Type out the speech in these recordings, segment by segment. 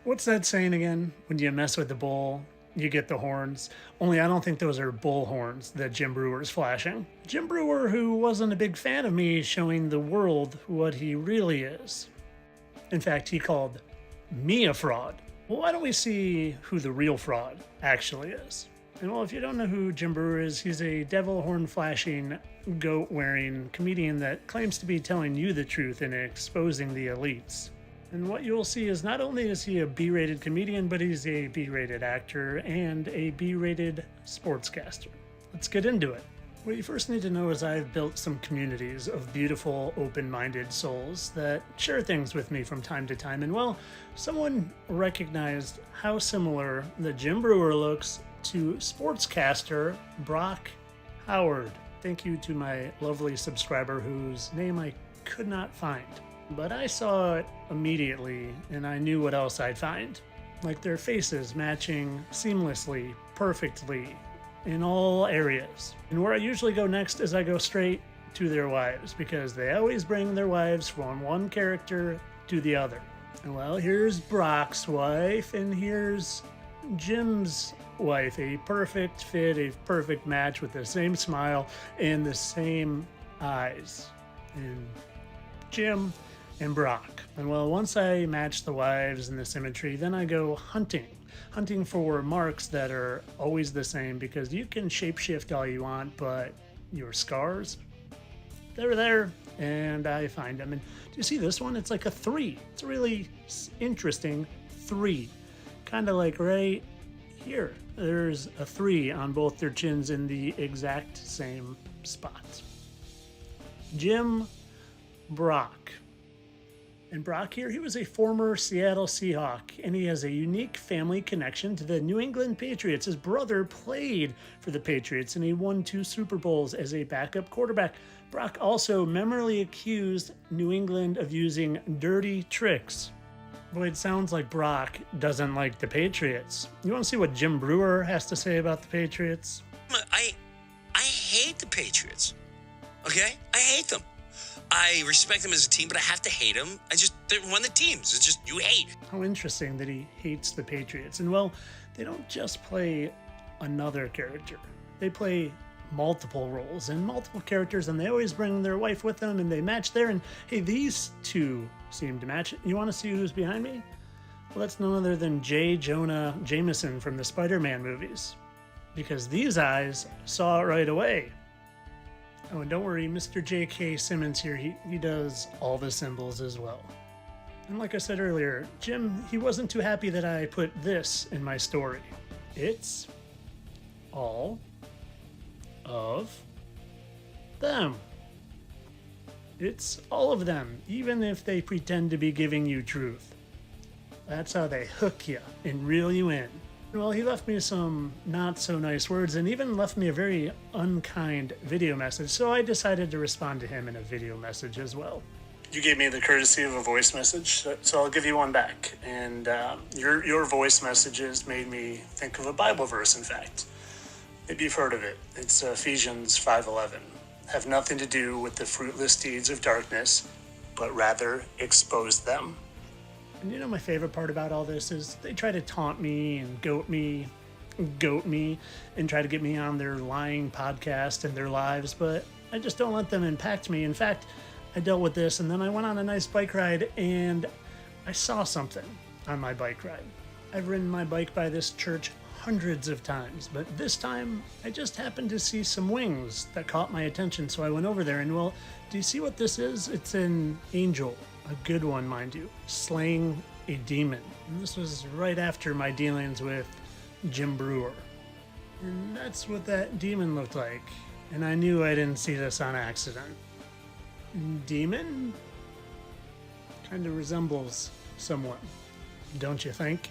What's that saying again? When you mess with the bull, you get the horns. Only I don't think those are bull horns that Jim Brewer's flashing. Jim Brewer, who wasn't a big fan of me showing the world what he really is. In fact, he called me a fraud. Well, why don't we see who the real fraud actually is? And well, if you don't know who Jim Brewer is, he's a devil horn flashing, goat wearing comedian that claims to be telling you the truth and exposing the elites. And what you'll see is not only is he a B-rated comedian, but he's a B-rated actor and a B-rated sportscaster. Let's get into it. What you first need to know is I've built some communities of beautiful, open-minded souls that share things with me from time to time. And well, someone recognized how similar the Jim Brewer looks to sportscaster Brock Howard. Thank you to my lovely subscriber whose name I could not find. But I saw it immediately, and I knew what else I'd find. Like their faces matching seamlessly, perfectly, in all areas. And where I usually go next is I go straight to their wives, because they always bring their wives from one character to the other. And well, here's Brock's wife, and here's Jim's wife. A perfect fit, a perfect match with the same smile and the same eyes. And Jim and Brock. And well, once I match the wives and the symmetry, then I go hunting for marks that are always the same, because you can shapeshift all you want, but your scars, they're there, and I find them. And do you see this one? It's like a 3. It's a really interesting 3. Kind of like right here. There's a 3 on both their chins in the exact same spot. Jim, Brock. And Brock here, he was a former Seattle Seahawk, and he has a unique family connection to the New England Patriots. His brother played for the Patriots, and he won 2 Super Bowls as a backup quarterback. Brock also memorably accused New England of using dirty tricks. Boy, it sounds like Brock doesn't like the Patriots. You want to see what Jim Brewer has to say about the Patriots? I hate the Patriots. Okay? I hate them. I respect them as a team, but I have to hate them. They're one of the teams. It's just, you hate. How interesting that he hates the Patriots. And well, they don't just play another character. They play multiple roles and multiple characters, and they always bring their wife with them, and they match there. And hey, these two seem to match. You want to see who's behind me? Well, that's none other than J. Jonah Jameson from the Spider-Man movies. Because these eyes saw it right away. Oh, and don't worry, Mr. J.K. Simmons here, he does all the symbols as well. And like I said earlier, Jim, he wasn't too happy that I put this in my story. It's all of them. It's all of them, even if they pretend to be giving you truth. That's how they hook you and reel you in. Well, he left me some not so nice words and even left me a very unkind video message, so I decided to respond to him in a video message as well. You gave me the courtesy of a voice message, so I'll give you one back. And your voice messages made me think of a Bible verse, in fact. Maybe you've heard of it. It's Ephesians 5:11. Have nothing to do with the fruitless deeds of darkness, but rather expose them. And you know, my favorite part about all this is they try to taunt me and goat me, and try to get me on their lying podcast and their lives, but I just don't let them impact me. In fact, I dealt with this, and then I went on a nice bike ride, and I saw something on my bike ride. I've ridden my bike by this church hundreds of times, but this time I just happened to see some wings that caught my attention, so I went over there, and well, do you see what this is? It's an angel. A good one, mind you, slaying a demon. And this was right after my dealings with Jim Brewer. And that's what that demon looked like. And I knew I didn't see this on accident. Demon? Kind of resembles someone, don't you think?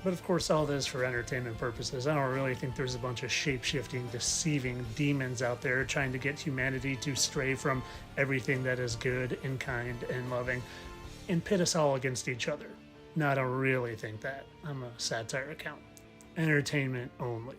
But of course, all this for entertainment purposes. I don't really think there's a bunch of shape-shifting, deceiving demons out there trying to get humanity to stray from everything that is good and kind and loving and pit us all against each other. No, I don't really think that. I'm a satire account. Entertainment only.